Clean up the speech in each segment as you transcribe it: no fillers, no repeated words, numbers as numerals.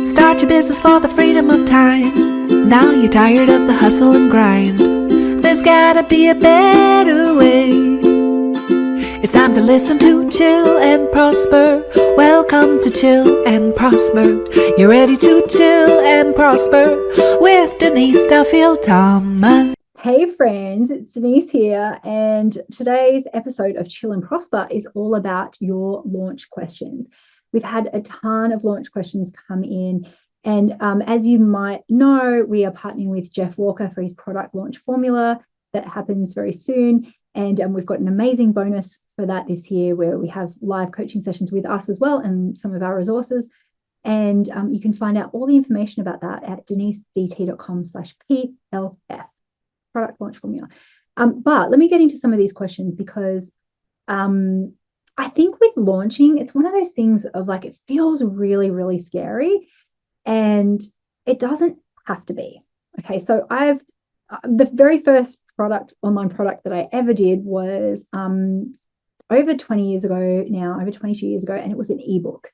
Start your business for the freedom of time. Now you're tired of the hustle and grind. There's gotta be a better way. It's time to listen to Chill and Prosper. Welcome to Chill and Prosper. You're ready to chill and prosper with Denise Duffield-Thomas. Hey friends, it's Denise here, and today's episode of Chill and Prosper is all about your launch questions. We've had a ton of launch questions come in, and as you might know, we are partnering with Jeff Walker for his product launch formula that happens very soon, and we've got an amazing bonus for that this year where we have live coaching sessions with us as well and some of our resources. And you can find out all the information about that at denisedt.com/PLF. Product launch formula. But let me get into some of these questions because I think with launching, it's one of those things of like, it feels really, really scary, and it doesn't have to be. Okay, so the very first online product that I ever did was over 20 years ago now, over 22 years ago, and it was an ebook.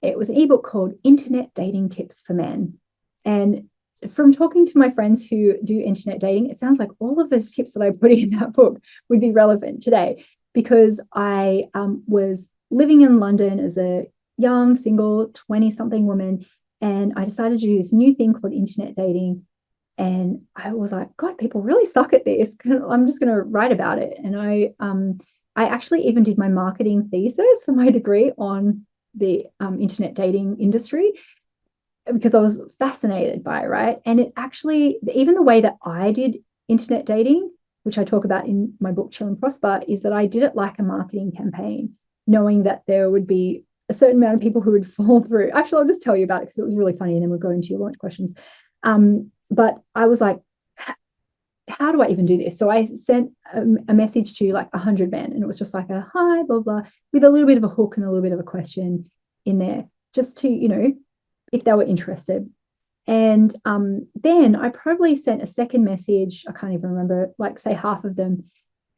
It was an ebook called Internet Dating Tips for Men. And from talking to my friends who do internet dating, it sounds like all of the tips that I put in that book would be relevant today, because I was living in London as a young, single, 20-something woman, and I decided to do this new thing called internet dating. And I was like, God, people really suck at this. I'm just going to write about it. And I actually even did my marketing thesis for my degree on the internet dating industry, because I was fascinated by it, right? And it actually, even the way that I did internet dating, which I talk about in my book, Chill and Prosper, is that I did it like a marketing campaign, knowing that there would be a certain amount of people who would fall through. Actually, I'll just tell you about it because it was really funny, and then we'll go into your launch questions. But I was like, how do I even do this? So I sent a message to like 100 men, and it was just like a hi, blah, blah, with a little bit of a hook and a little bit of a question in there, just to, if they were interested. And then I probably sent a second message, I can't even remember, like say half of them.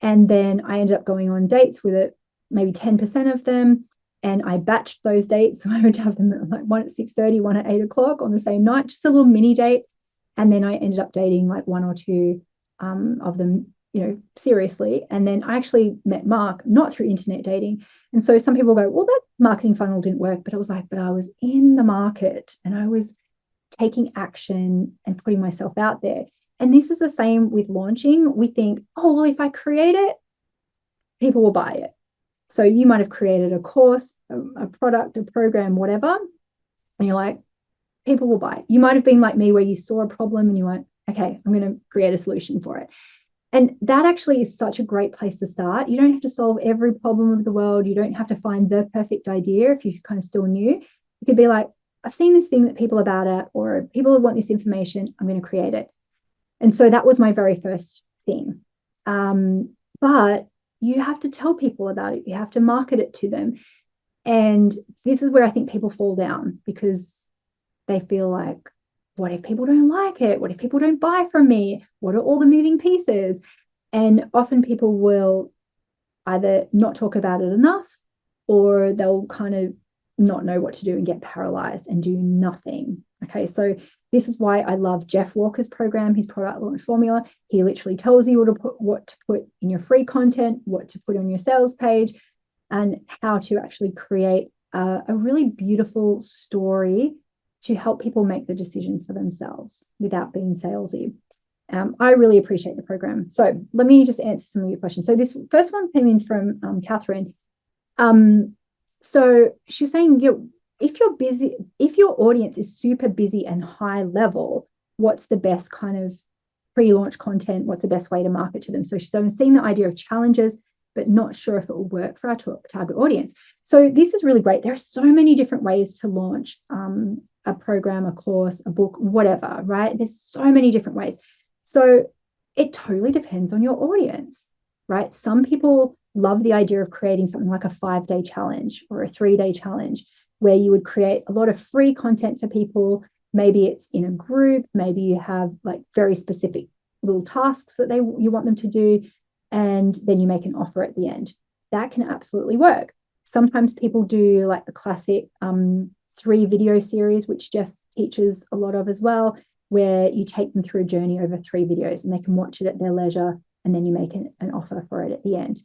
And then I ended up going on dates with it, maybe 10% of them. And I batched those dates. So I would have them like one at 6:30, one at 8 o'clock on the same night, just a little mini date. And then I ended up dating like one or two of them, seriously. And then I actually met Mark, not through internet dating. And so some people go, well, that marketing funnel didn't work. But I was like, but I was in the market and I was taking action and putting myself out there. And this is the same with launching. We think, oh, well, if I create it, people will buy it. So you might have created a course, a product, a program, whatever. And you're like, people will buy it. You might have been like me where you saw a problem and you went, okay, I'm going to create a solution for it. And that actually is such a great place to start. You don't have to solve every problem of the world. You don't have to find the perfect idea if you're kind of still new. You could be like, I've seen this thing that people are bad at, or people want this information, I'm going to create it. And so that was my very first thing. But you have to tell people about it. You have to market it to them. And this is where I think people fall down, because they feel like, what if people don't like it? What if people don't buy from me? What are all the moving pieces? And often people will either not talk about it enough, or they'll kind of not know what to do and get paralyzed and do nothing. Okay, so this is why I love Jeff Walker's program, his product launch formula. He literally tells you what to put in your free content, what to put on your sales page, and how to actually create a really beautiful story to help people make the decision for themselves without being salesy. I really appreciate the program. So let me just answer some of your questions. So this first one came in from Catherine. So she was saying, if you're busy, if your audience is super busy and high level, what's the best kind of pre-launch content? What's the best way to market to them? So she's seeing the idea of challenges, but not sure if it will work for our target audience. So this is really great. There are so many different ways to launch a program, a course, a book, whatever, right? There's so many different ways. So it totally depends on your audience, right? Some people love the idea of creating something like a 5-day challenge or a 3-day challenge, where you would create a lot of free content for people. Maybe it's in a group, maybe you have like very specific little tasks that you want them to do, and then you make an offer at the end. That can absolutely work. Sometimes people do like the classic 3 video series, which Jeff teaches a lot of as well, where you take them through a journey over 3 videos and they can watch it at their leisure, and then you make an offer for it at the end.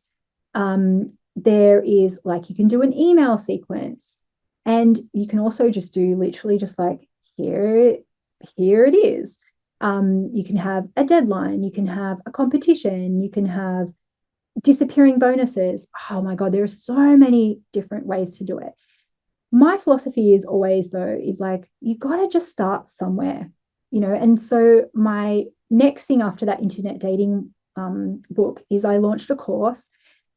There is like, you can do an email sequence, and you can also just do literally just like, here it is. You can have a deadline, you can have a competition, you can have disappearing bonuses. Oh my God, there are so many different ways to do it. My philosophy is always, though, is like, you got to just start somewhere, and so my next thing after that internet dating book is I launched a course,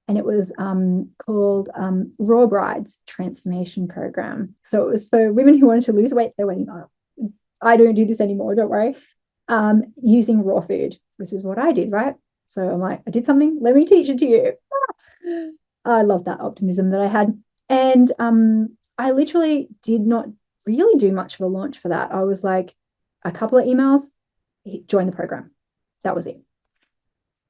and it was called Raw Brides Transformation Program. So it was for women who wanted to lose weight at their wedding. I don't do this anymore, don't worry. Using raw food. This is what I did, right? So I'm like, I did something, let me teach it to you. I love that optimism that I had. And I literally did not really do much of a launch for that. I was like, a couple of emails, join the program. That was it.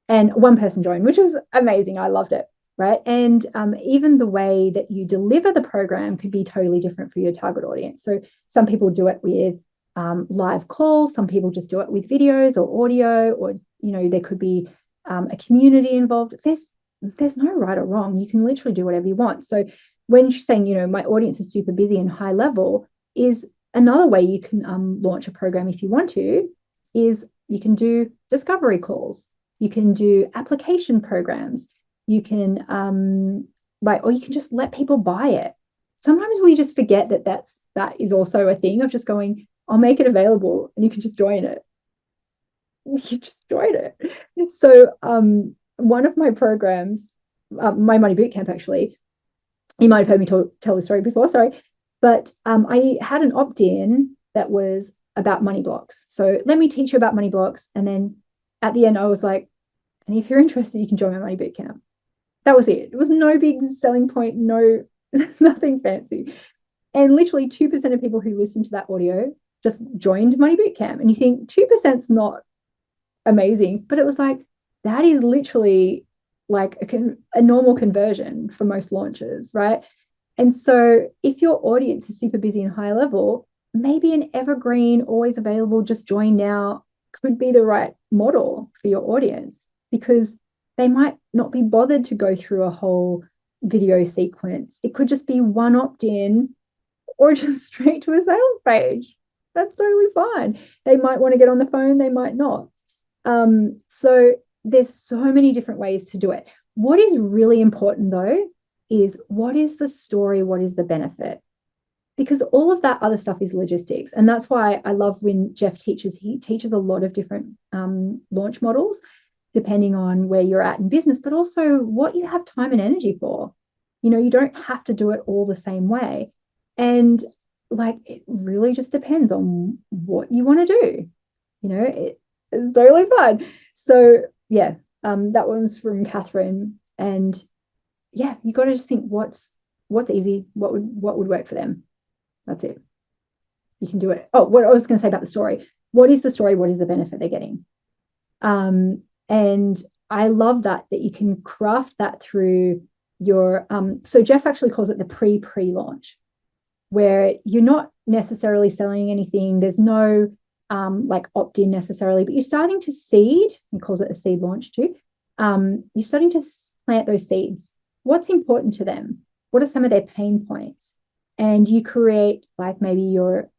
And one person joined, which was amazing. I loved it, right? And even the way that you deliver the program could be totally different for your target audience. So some people do it with live calls, some people just do it with videos or audio, or there could be a community involved. There's no right or wrong. You can literally do whatever you want. So when she's saying, my audience is super busy and high level, is another way you can launch a program if you want to, is you can do discovery calls, you can do application programs, you can or you can just let people buy it. Sometimes we just forget that is also a thing of just going, I'll make it available and you can just join it. You just join it. So one of my programs, my money bootcamp, actually, you might have heard me tell this story before, sorry, but I had an opt-in that was about money blocks. So let me teach you about money blocks. And then at the end, I was like, and if you're interested, you can join my money bootcamp. That was it. It was no big selling point, no, nothing fancy. And literally 2% of people who listened to that audio just joined money bootcamp. And you think 2% is not amazing, but it was like, that is literally like a normal conversion for most launches, right? And so if your audience is super busy and high level, maybe an evergreen, always available, just join now could be the right model for your audience, because they might not be bothered to go through a whole video sequence. It could just be one opt-in or just straight to a sales page. That's totally fine. They might want to get on the phone, they might not. So there's so many different ways to do it. What is really important, though, is what is the story? What is the benefit? Because all of that other stuff is logistics. And that's why I love when Jeff teaches. He teaches a lot of different launch models, depending on where you're at in business, but also what you have time and energy for. You don't have to do it all the same way. And like, it really just depends on what you want to do. It's totally fun. So yeah, that one's from Catherine. And yeah, you got to just think what's easy, what would work for them. That's it. You can do it. Oh, what I was going to say about the story. What is the story? What is the benefit they're getting? And I love that you can craft that through your, so Jeff actually calls it the pre-launch, where you're not necessarily selling anything. There's no like opt-in necessarily, but you're starting to seed. He calls it a seed launch too. You're starting to plant those seeds. What's important to them? What are some of their pain points? And you create, like, maybe your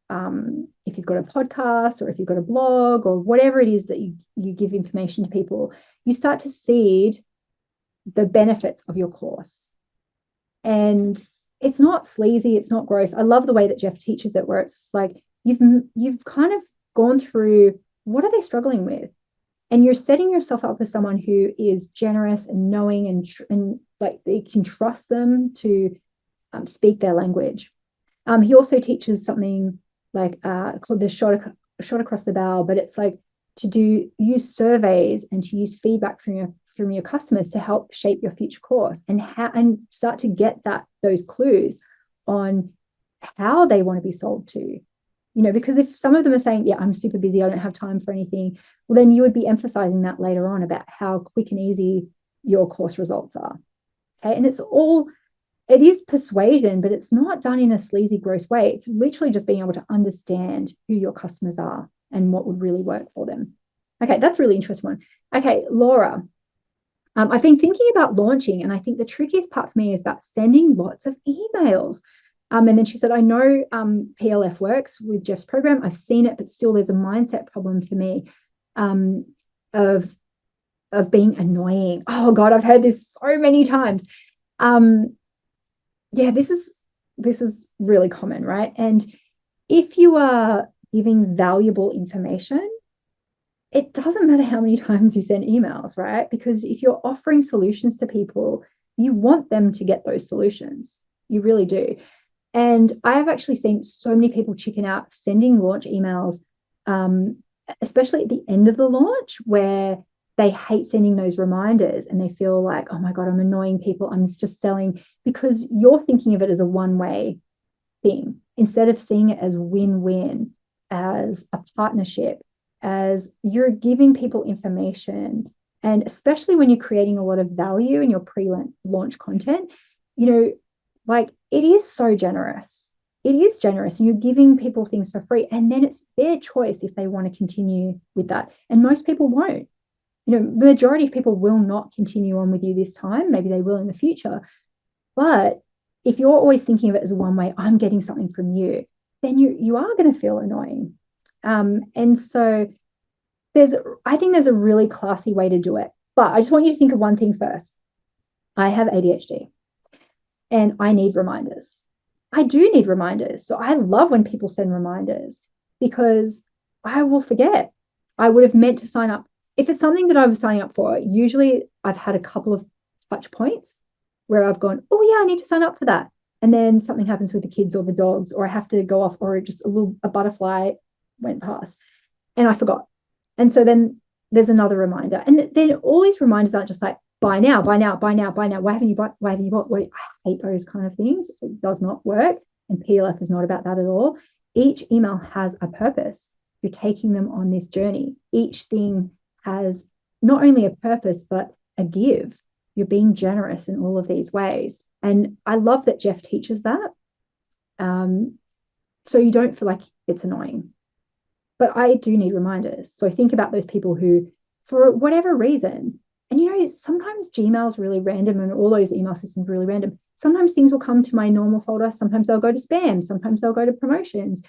if you've got a podcast or if you've got a blog or whatever it is that you give information to people, you start to seed the benefits of your course. And it's not sleazy, it's not gross. I love the way that Jeff teaches it, where it's like you've kind of gone through, what are they struggling with? And you're setting yourself up as someone who is generous and knowing and like they can trust them to speak their language. He also teaches something like called the shot across the bow, but it's like to use surveys and to use feedback from your customers to help shape your future course, and start to get those clues on how they want to be sold to. Because if some of them are saying, yeah, I'm super busy, I don't have time for anything, well, then you would be emphasizing that later on about how quick and easy your course results are. Okay. And it's all it is persuasion, but it's not done in a sleazy, gross way. It's literally just being able to understand who your customers are and what would really work for them. Okay, that's a really interesting one. Okay, Laura, I've been thinking about launching, and I think the trickiest part for me is about sending lots of emails. And then she said, I know PLF works with Jeff's program. I've seen it, but still there's a mindset problem for me of being annoying. Oh God, I've heard this so many times. Yeah, this is really common, right? And if you are giving valuable information, it doesn't matter how many times you send emails, right? Because if you're offering solutions to people, you want them to get those solutions. You really do. And I have actually seen so many people chicken out sending launch emails, especially at the end of the launch, where they hate sending those reminders and they feel like, oh my God, I'm annoying people. I'm just selling, because you're thinking of it as a one-way thing instead of seeing it as win-win, as a partnership, as you're giving people information. And especially when you're creating a lot of value in your pre-launch content, like it is so generous. It is generous. And you're giving people things for free. And then it's their choice if they want to continue with that. And most people won't. The majority of people will not continue on with you this time. Maybe they will in the future. But if you're always thinking of it as one way, I'm getting something from you, then you are going to feel annoying. And so I think there's a really classy way to do it. But I just want you to think of one thing first. I have ADHD and I need reminders. I do need reminders. So I love when people send reminders because I will forget. I would have meant to sign up. If it's something that I was signing up for, usually I've had a couple of touch points where I've gone, oh yeah, I need to sign up for that. And then something happens with the kids or the dogs, or I have to go off, or just a butterfly went past and I forgot. And so then there's another reminder. And then all these reminders aren't just like, buy now, buy now, buy now, buy now. Why haven't you bought? Why haven't you bought? I hate those kind of things. It does not work. And PLF is not about that at all. Each email has a purpose. You're taking them on this journey. Each thing has not only a purpose, but a give. You're being generous in all of these ways. And I love that Jeff teaches that. So you don't feel like it's annoying. But I do need reminders. So think about those people who, for whatever reason, and sometimes Gmail's really random and all those email systems are really random. Sometimes things will come to my normal folder. Sometimes they'll go to spam. Sometimes they'll go to promotions.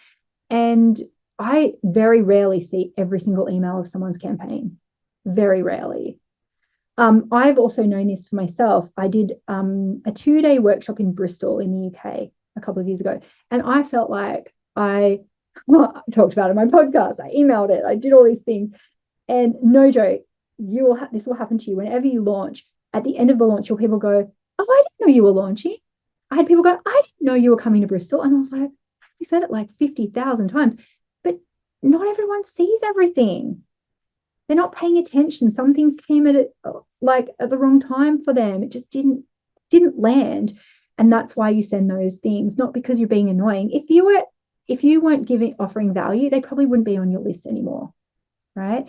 And I very rarely see every single email of someone's campaign. Very rarely. I've also known this for myself. I did a 2-day workshop in Bristol in the UK a couple of years ago. And I felt like I talked about it in my podcast. I emailed it. I did all these things. And no joke, this will happen to you whenever you launch. At the end of the launch, your people go, oh, I didn't know you were launching. I had people go, I didn't know you were coming to Bristol. And I was like, we said it like 50,000 times. But not everyone sees everything. They're not paying attention. Some things came at the wrong time for them. It just didn't land. And that's why you send those things, not because you're being annoying. If you weren't offering value, they probably wouldn't be on your list anymore, right?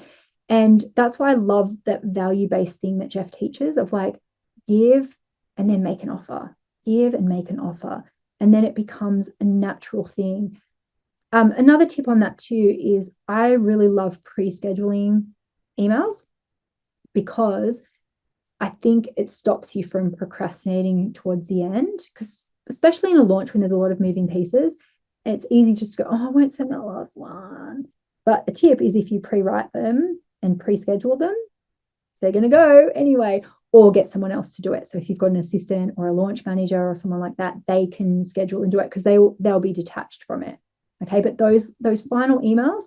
And that's why I love that value-based thing that Jeff teaches of like, give and then make an offer, give and make an offer. And then it becomes a natural thing. Another tip on that too is I really love pre-scheduling emails because I think it stops you from procrastinating towards the end, because especially in a launch when there's a lot of moving pieces, it's easy just to go, oh, I won't send that last one. But a tip is if you pre-write them and pre-schedule them, they're going to go anyway, or get someone else to do it. So if you've got an assistant or a launch manager or someone like that, they can schedule and do it because they'll be detached from it. Okay, but those final emails,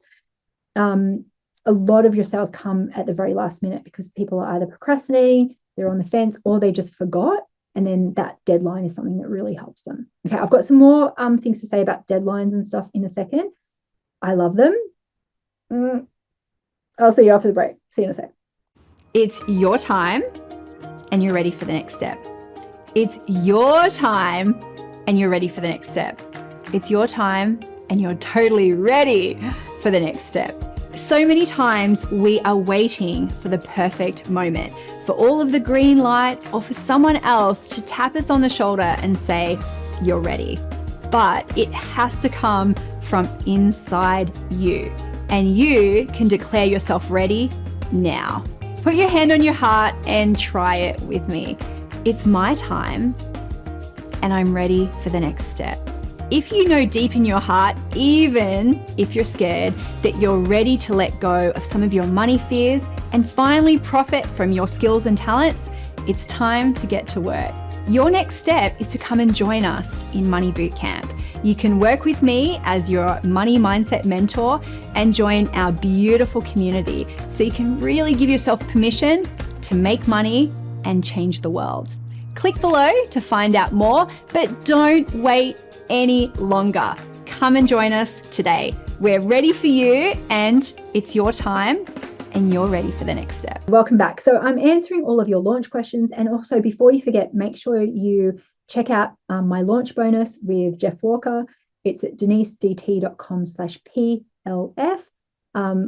a lot of your sales come at the very last minute because people are either procrastinating, they're on the fence, or they just forgot. And then that deadline is something that really helps them. Okay, I've got some more things to say about deadlines and stuff in a second. I love them. I'll see you after the break. See you in a sec. It's your time and you're ready for the next step. It's your time and you're ready for the next step. It's your time and you're totally ready for the next step. So many times we are waiting for the perfect moment, for all of the green lights, or for someone else to tap us on the shoulder and say, you're ready. But it has to come from inside you, and you can declare yourself ready now. Put your hand on your heart and try it with me. It's my time, and I'm ready for the next step. If you know deep in your heart, even if you're scared, that you're ready to let go of some of your money fears and finally profit from your skills and talents, it's time to get to work. Your next step is to come and join us in Money Bootcamp. You can work with me as your money mindset mentor and join our beautiful community so you can really give yourself permission to make money and change the world. Click below to find out more, but don't wait any longer. Come and join us today. We're ready for you, and it's your time, and you're ready for the next step. Welcome back. So I'm answering all of your launch questions. And also, before you forget, make sure you check out my launch bonus with Jeff Walker. It's at denisedt.com/PLF.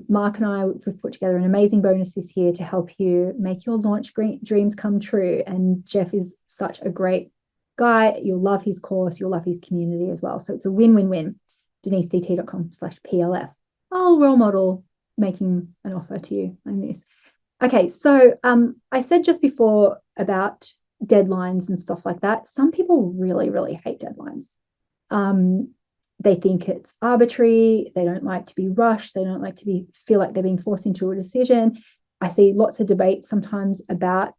Mark and I have put together an amazing bonus this year to help you make your launch dreams come true. And Jeff is such a great guy. You'll love his course. You'll love his community as well. So it's a win-win-win. denisedt.com/PLF. I'll role model making an offer to you on this. Okay, so I said just before about deadlines and stuff like that. Some people really, really hate deadlines. They think it's arbitrary. They don't like to be rushed. They don't like to feel like they're being forced into a decision. I see lots of debates sometimes about,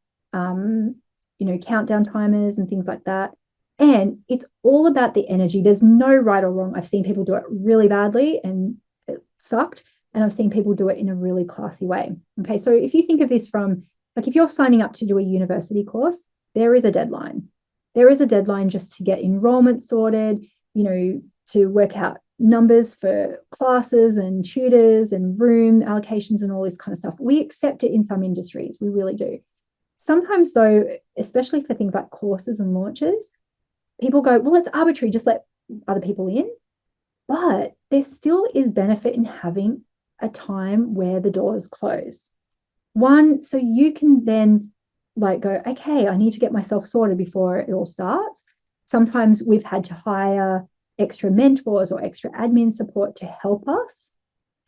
countdown timers and things like that. And it's all about the energy. There's no right or wrong. I've seen people do it really badly and it sucked. And I've seen people do it in a really classy way. Okay, so if you think of this from, like, if you're signing up to do a university course, there is a deadline. There is a deadline just to get enrollment sorted, to work out numbers for classes and tutors and room allocations and all this kind of stuff. We accept it in some industries, we really do. Sometimes though, especially for things like courses and launches, people go, well, it's arbitrary, just let other people in. But there still is benefit in having a time where the doors close. One, so you can then go, okay, I need to get myself sorted before it all starts. Sometimes we've had to hire extra mentors or extra admin support to help us.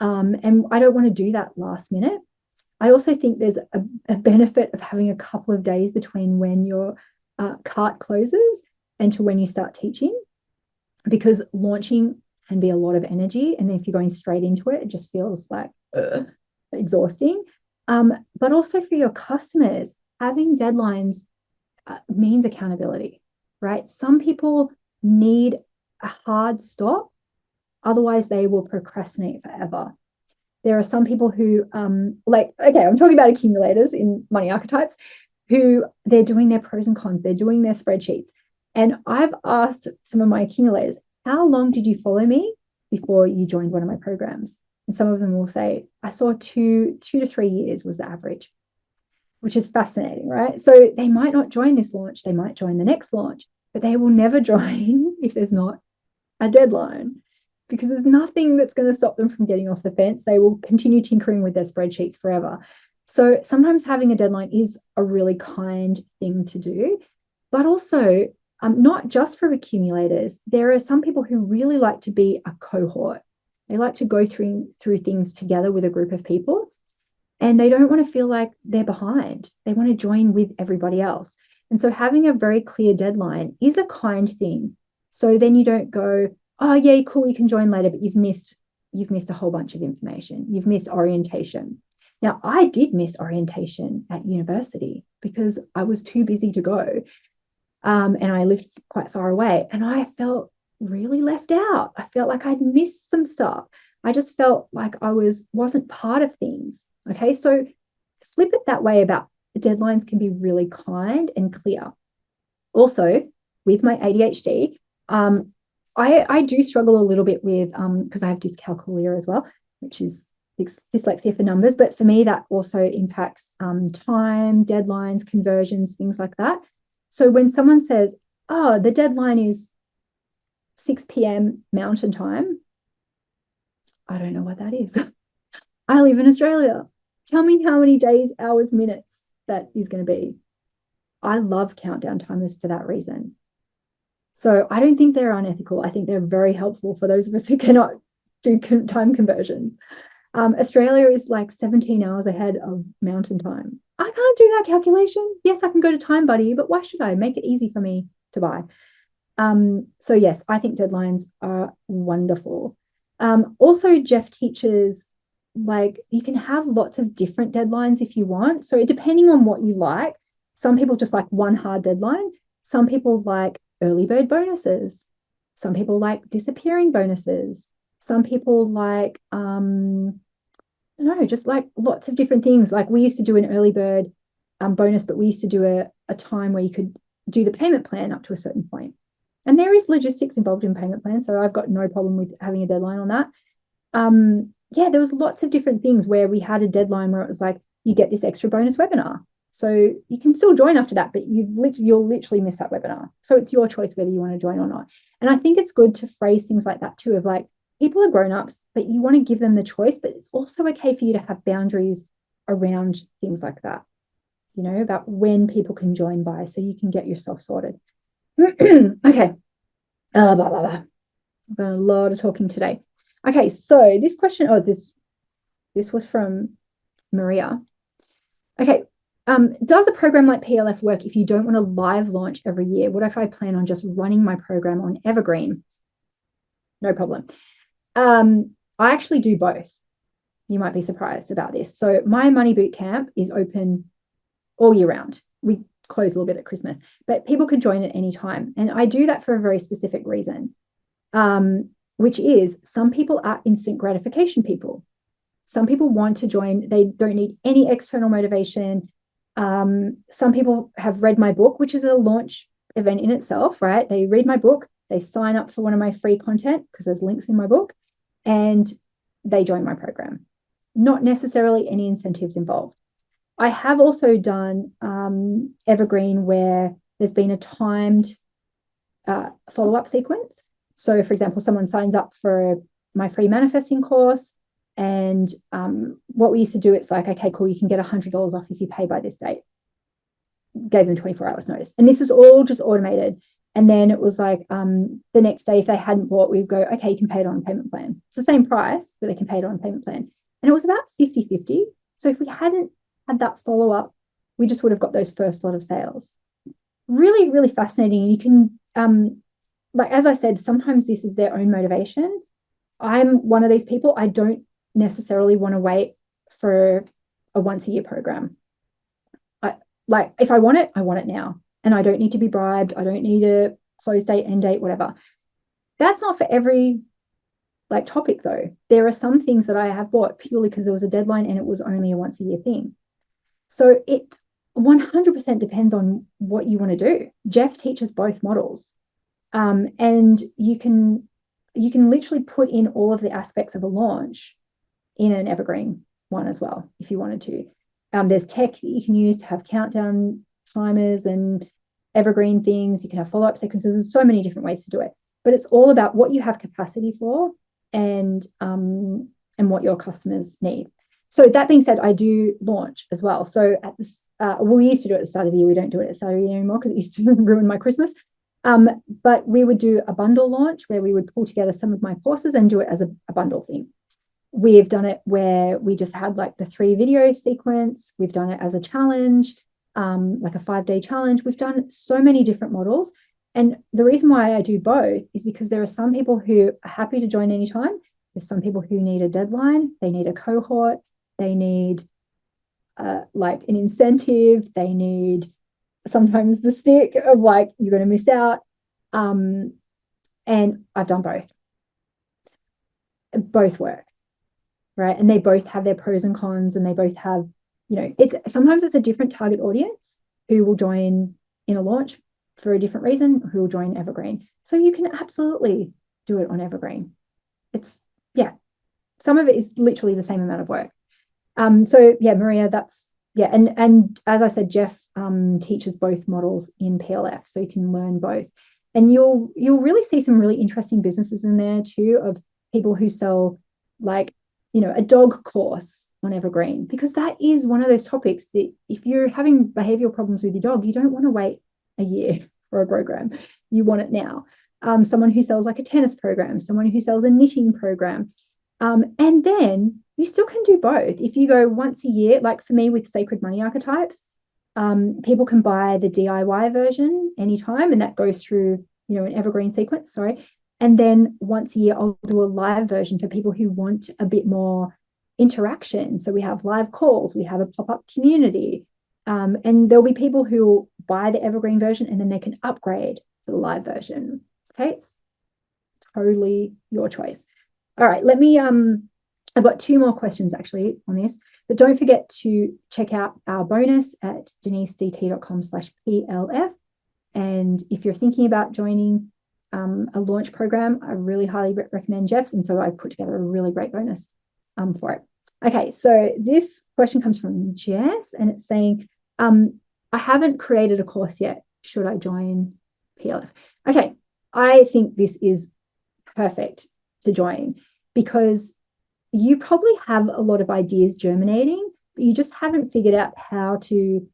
And I don't want to do that last minute. I also think there's a benefit of having a couple of days between when your cart closes and to when you start teaching, because launching can be a lot of energy. And then if you're going straight into it, it just feels like exhausting. But also for your customers, having deadlines means accountability, right? Some people need a hard stop. Otherwise, they will procrastinate forever. There are some people who, I'm talking about accumulators in money archetypes, who they're doing their pros and cons, they're doing their spreadsheets. And I've asked some of my accumulators, how long did you follow me before you joined one of my programs? And some of them will say, I saw 2 to 3 years was the average, which is fascinating, right? So they might not join this launch, they might join the next launch, but they will never join if there's not a deadline, because there's nothing that's going to stop them from getting off the fence. They will continue tinkering with their spreadsheets forever. So sometimes having a deadline is a really kind thing to do, but also not just for accumulators. There are some people who really like to be a cohort. They like to go through things together with a group of people, and they don't want to feel like they're behind. They want to join with everybody else. And so having a very clear deadline is a kind thing. So then you don't go, oh yeah, cool, you can join later, but you've missed a whole bunch of information. You've missed orientation. Now, I did miss orientation at university because I was too busy to go. And I lived quite far away, and I felt really left out. I felt like I'd missed some stuff. I just felt like I wasn't part of things. Okay, so flip it that way about deadlines can be really kind and clear. Also, with my ADHD, I do struggle a little bit with, because I have dyscalculia as well, which is dyslexia for numbers. But for me, that also impacts time, deadlines, conversions, things like that. So when someone says, oh, the deadline is 6 p.m. Mountain Time, I don't know what that is. I live in Australia. Tell me how many days, hours, minutes that is going to be. I love countdown timers for that reason. So I don't think they're unethical. I think they're very helpful for those of us who cannot do time conversions. Australia is like 17 hours ahead of mountain time. I can't do that calculation. Yes, I can go to Time Buddy, but why should I? Make it easy for me to buy. So yes, I think deadlines are wonderful. Also, Jeff teaches, like, you can have lots of different deadlines if you want. So depending on what you like, some people just like one hard deadline. Some people like early bird bonuses. Some people like disappearing bonuses. Some people like, just like lots of different things. Like we used to do an early bird bonus, but we used to do a time where you could do the payment plan up to a certain point. And there is logistics involved in payment plan. So I've got no problem with having a deadline on that. There was lots of different things where we had a deadline where it was like, you get this extra bonus webinar. So you can still join after that, but you'll literally miss that webinar. So it's your choice whether you want to join or not. And I think it's good to phrase things like that too, of like, people are grown-ups, but you want to give them the choice, but it's also okay for you to have boundaries around things like that, about when people can join by, so you can get yourself sorted. Okay. Blah, blah, blah. I've done a lot of talking today. Okay, so this question, this was from Maria. Okay. Does a program like PLF work if you don't want to live launch every year? What if I plan on just running my program on Evergreen? No problem. I actually do both. You might be surprised about this. So my Money Bootcamp is open all year round. We close a little bit at Christmas, but people could join at any time. And I do that for a very specific reason, which is some people are instant gratification people. Some people want to join. They don't need any external motivation. Some people have read my book, which is a launch event in itself, right? They read my book, they sign up for one of my free content because there's links in my book, and they join my program. Not necessarily any incentives involved. I have also done Evergreen where there's been a timed follow-up sequence. So for example, someone signs up for my free manifesting course, and what we used to do, it's like, okay, cool, you can get $100 off if you pay by this date. Gave them 24 hours notice. And this is all just automated. And then it was like the next day, if they hadn't bought, we'd go, okay, you can pay it on a payment plan. It's the same price, but they can pay it on a payment plan. And it was about 50-50. So if we hadn't had that follow-up, we just would have got those first lot of sales. Really, really fascinating. You can, as I said, sometimes this is their own motivation. I'm one of these people. I don't necessarily want to wait for a once-a-year program. If I want it now. And I don't need to be bribed. I don't need a close date, end date, whatever. That's not for every topic though. There are some things that I have bought purely because there was a deadline and it was only a once a year thing. So it 100% depends on what you want to do. Jeff teaches both models. And you can literally put in all of the aspects of a launch in an Evergreen one as well, if you wanted to. There's tech that you can use to have countdown timers and Evergreen things. You can have follow-up sequences. There's so many different ways to do it, but it's all about what you have capacity for and what your customers need. So that being said, I do launch as well. So at this, we used to do it at the start of the year. We don't do it at the start of the year anymore because it used to ruin my Christmas. But we would do a bundle launch where we would pull together some of my courses and do it as a bundle thing. We've done it where we just had the 3 video sequence. We've done it as a challenge, like a 5-day challenge. We've done so many different models. And the reason why I do both is because there are some people who are happy to join anytime. There's some people who need a deadline. They need a cohort. They need an incentive. They need sometimes the stick of you're going to miss out. And I've done both. Both work, right? And they both have their pros and cons, and they both have, sometimes it's a different target audience who will join in a launch for a different reason, who will join Evergreen. So you can absolutely do it on Evergreen. Some of it is literally the same amount of work. Maria, and as I said, Jeff teaches both models in PLF, so you can learn both. And you'll really see some really interesting businesses in there too, of people who sell a dog course on Evergreen, because that is one of those topics that if you're having behavioral problems with your dog, you don't want to wait a year for a program. You want it now. Someone who sells like a tennis program, someone who sells a knitting program. And then you still can do both. If you go once a year, like for me with Sacred Money Archetypes, people can buy the DIY version anytime, and that goes through, an evergreen sequence, sorry. And then once a year, I'll do a live version for people who want a bit more interaction. So we have live calls, we have a pop-up community, and there'll be people who will buy the evergreen version and then they can upgrade to the live version. Okay, it's totally your choice. All right, let me, I've got 2 more questions actually on this, but don't forget to check out our bonus at denisedt.com/PLF. And if you're thinking about joining a launch program, I really highly recommend Jeff's. And so I put together a really great bonus for it. Okay, so this question comes from Jess, and it's saying, I haven't created a course yet. Should I join PLF? Okay, I think this is perfect to join, because you probably have a lot of ideas germinating, but you just haven't figured out how to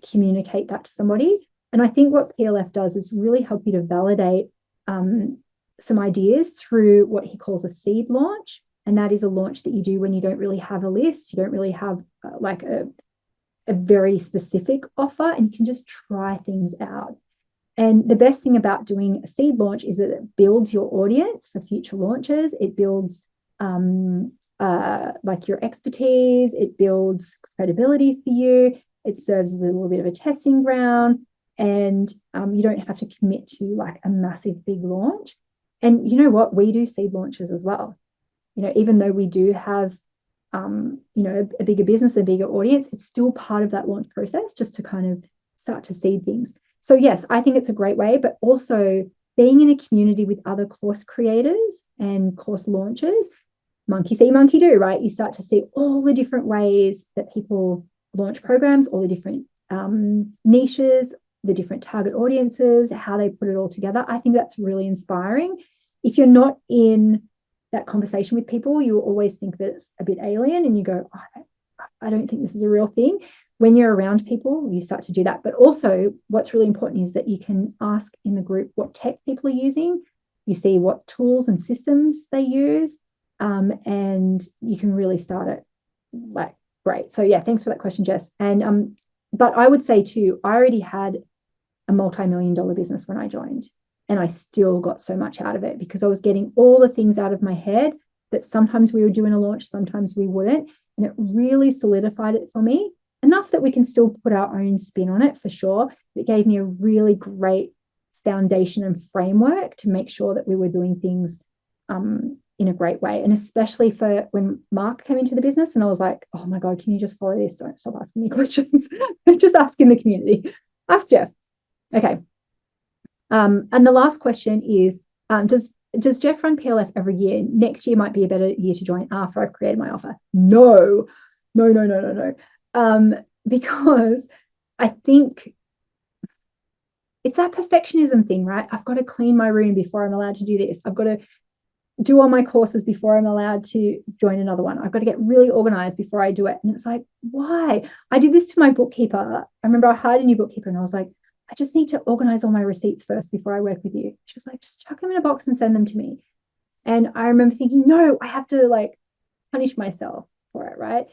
communicate that to somebody. And I think what PLF does is really help you to validate some ideas through what he calls a seed launch. And that is a launch that you do when you don't really have a list, you don't really have like a very specific offer, and you can just try things out. And the best thing about doing a seed launch is that it builds your audience for future launches. It builds like your expertise. It builds credibility for you. It serves as a little bit of a testing ground, and you don't have to commit to like a massive big launch. And you know what? We do seed launches as well. Even though we do have, a bigger business, a bigger audience, it's still part of that launch process just to kind of start to seed things. So yes, I think it's a great way, but also being in a community with other course creators and course launchers, monkey see, monkey do, right? You start to see all the different ways that people launch programs, all the different niches, the different target audiences, how they put it all together. I think that's really inspiring. If you're not in that conversation with people, you always think that it's a bit alien, and you go, oh, I don't think this is a real thing. When you're around people, you start to do that. But also what's really important is that you can ask in the group what tech people are using. You see what tools and systems they use, and you can really start it like great. So yeah, thanks for that question, Jess. And but I would say too, I already had a multi-million-dollar business when I joined, and I still got so much out of it because I was getting all the things out of my head that sometimes we would do in a launch, sometimes we wouldn't. And it really solidified it for me enough that we can still put our own spin on it for sure. It gave me a really great foundation and framework to make sure that we were doing things in a great way. And especially for when Mark came into the business, and I was like, oh my God, can you just follow this? Don't stop asking me questions. Just ask in the community. Ask Jeff. Okay. And the last question is, does Jeff run PLF every year? Next year might be a better year to join after I've created my offer. No. Because I think it's that perfectionism thing, right? I've got to clean my room before I'm allowed to do this. I've got to do all my courses before I'm allowed to join another one. I've got to get really organized before I do it. And it's like, why? I did this to my bookkeeper. I remember I hired a new bookkeeper, and I was like, I just need to organize all my receipts first before I work with you. She was like, just chuck them in a box and send them to me. And I remember thinking, no, I have to like punish myself for it, right?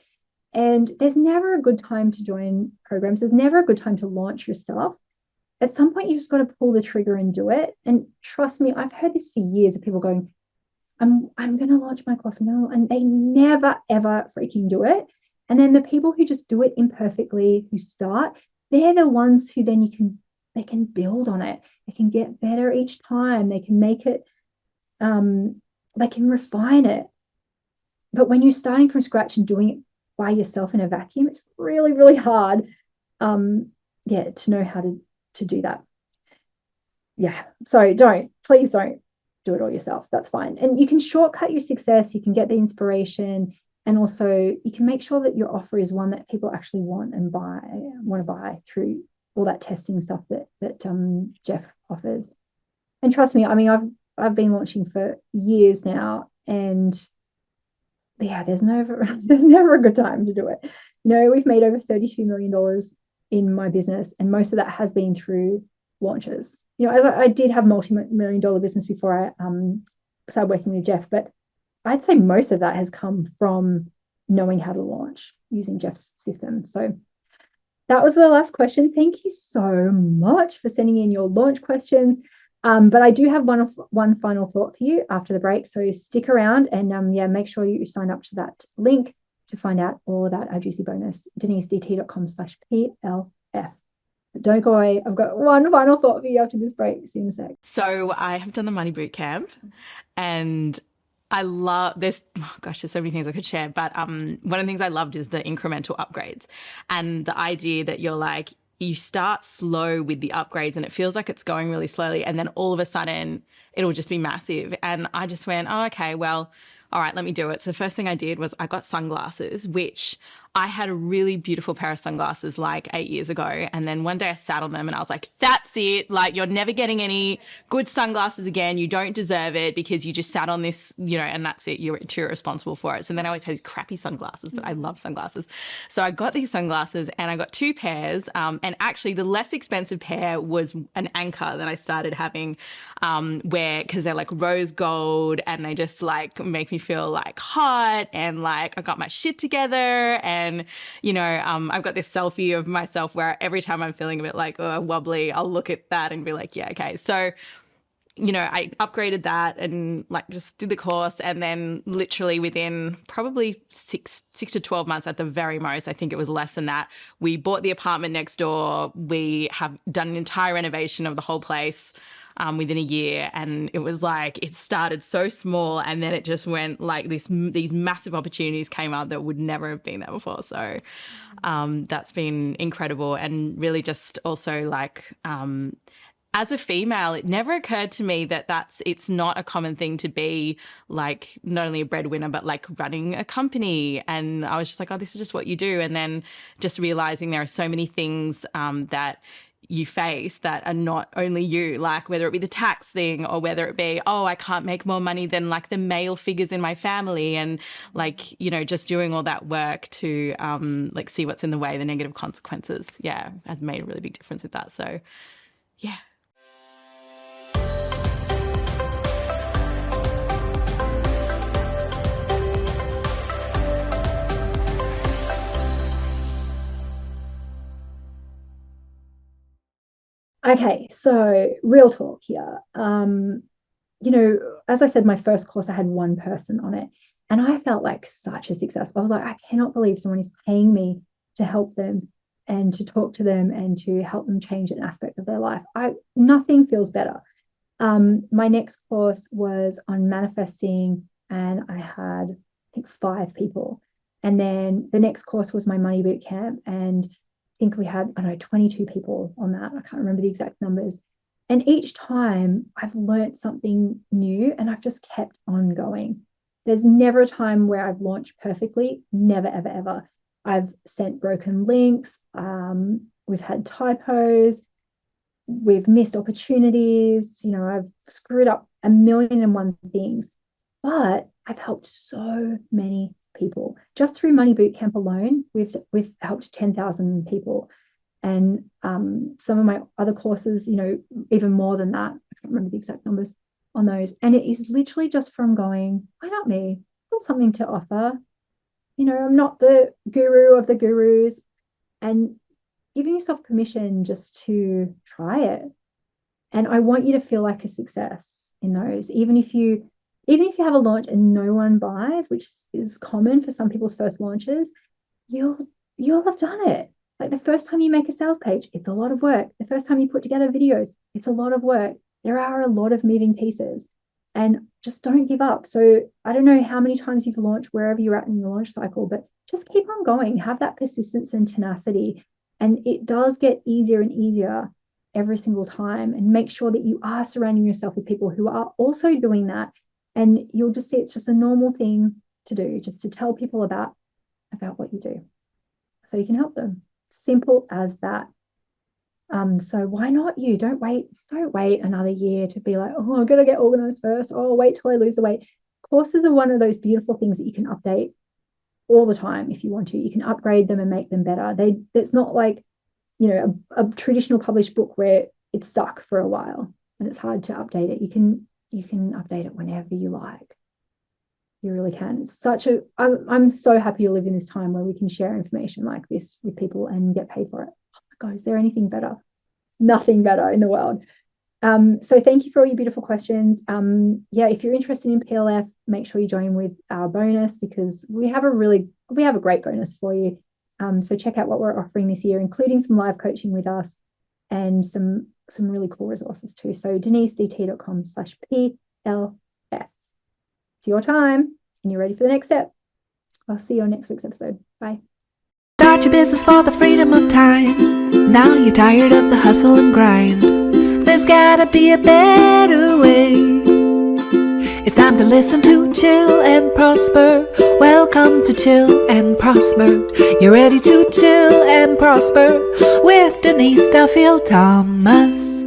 And there's never a good time to join programs. There's never a good time to launch your stuff. At some point, you just got to pull the trigger and do it. And trust me, I've heard this for years of people going, I'm going to launch my course, and they never, ever freaking do it. And then the people who just do it imperfectly, who start, they're the ones who then they can build on it. They can get better each time. They can make it, they can refine it. But when you're starting from scratch and doing it by yourself in a vacuum, it's really, really hard, to know how to do that. Yeah. So please don't do it all yourself. That's fine. And you can shortcut your success. You can get the inspiration, and also you can make sure that your offer is one that people actually want to buy through all that testing stuff that Jeff offers. And trust me, I mean, I've been launching for years now, and yeah, there's never there's never a good time to do it. We've made over $32 million in my business, and most of that has been through launches. I did have multi-million dollar business before I started working with Jeff, but I'd say most of that has come from knowing how to launch using Jeff's system. So that was the last question. Thank you so much for sending in your launch questions. But I do have one final thought for you after the break. So stick around and make sure you sign up to that link to find out all about our juicy bonus, denisedt.com/PLF. Don't go away. I've got one final thought for you after this break. See you in a sec. So I have done the money boot camp, and I love there's so many things I could share, but one of the things I loved is the incremental upgrades and the idea that you're like, you start slow with the upgrades and it feels like it's going really slowly, and then all of a sudden it'll just be massive. And I just went, oh, okay, well, all right, let me do it. So the first thing I did was I got sunglasses, which I had a really beautiful pair of sunglasses like 8 years ago. And then one day I sat on them and I was like, that's it. Like, you're never getting any good sunglasses again. You don't deserve it because you just sat on this, and that's it. You're too responsible for it. So then I always had these crappy sunglasses, but I love sunglasses. So I got these sunglasses and I got 2 pairs. And actually the less expensive pair was an Anchor that I started having, because they're like rose gold and they just like make me feel like hot and like I got my shit together. And I've got this selfie of myself where every time I'm feeling a bit like wobbly, I'll look at that and be like, yeah, okay. So, I upgraded that and like just did the course, and then literally within probably six to 12 months at the very most, I think it was less than that, we bought the apartment next door. We have done an entire renovation of the whole place within a year, and it was like it started so small and then it just went like these massive opportunities came up that would never have been there before. So that's been incredible, and really just also like as a female, it never occurred to me that it's not a common thing to be like not only a breadwinner, but like running a company. And I was just like, oh, this is just what you do. And then just realizing there are so many things that you face that are not only you, like whether it be the tax thing or whether it be, oh, I can't make more money than like the male figures in my family. And like, just doing all that work to like see what's in the way, the negative consequences, has made a really big difference with that. So, yeah. Okay, so real talk here. As I said, my first course, I had one person on it, and I felt like such a success. I was like, I cannot believe someone is paying me to help them and to talk to them and to help them change an aspect of their life. Nothing feels better. My next course was on manifesting, and I had, I think, 5 people. And then the next course was my money boot camp, and I think we had, 22 people on that. I can't remember the exact numbers. And each time I've learned something new and I've just kept on going. There's never a time where I've launched perfectly. Never, ever, ever. I've sent broken links. We've had typos. We've missed opportunities. I've screwed up 1,000,001 things, but I've helped so many people. Just through Money Bootcamp alone, we've helped 10,000 people. And some of my other courses, even more than that. I can't remember the exact numbers on those. And it is literally just from going, why not me? I've got something to offer. I'm not the guru of the gurus. And giving yourself permission just to try it. And I want you to feel like a success in those, even if you have a launch and no one buys, which is common for some people's first launches, you'll have done it. Like the first time you make a sales page, it's a lot of work. The first time you put together videos, it's a lot of work. There are a lot of moving pieces, and just don't give up. So I don't know how many times you've launched wherever you're at in your launch cycle, but just keep on going. Have that persistence and tenacity. And it does get easier and easier every single time. And make sure that you are surrounding yourself with people who are also doing that. And you'll just see it's just a normal thing to do, just to tell people about what you do so you can help them. Simple as that. So why not you? Don't wait another year to be like, oh, I'm gonna get organized first. Oh, wait till I lose the weight. courses are one of those beautiful things that you can update all the time if you want to. You can upgrade them and make them better. It's not like, you know, a traditional published book where it's stuck for a while and it's hard to update it. You can update it whenever you like. You really can. It's I'm so happy to live in this time where we can share information like this with people and get paid for it. Oh my God, is there anything better? Nothing better in the world. So thank you for all your beautiful questions. Yeah, if you're interested in PLF, make sure you join with our bonus, because we have a great bonus for you. So check out what we're offering this year, including some live coaching with us and some really cool resources too. So denisedt.com/PLF. It's your time and you're ready for the next step. I'll see you on next week's episode. Bye. Start your business for the freedom of time. Now you're tired of the hustle and grind. There's gotta be a better way. It's time to listen to Chill and Prosper. Welcome to Chill and Prosper. You're ready to chill and prosper with Denise Duffield-Thomas.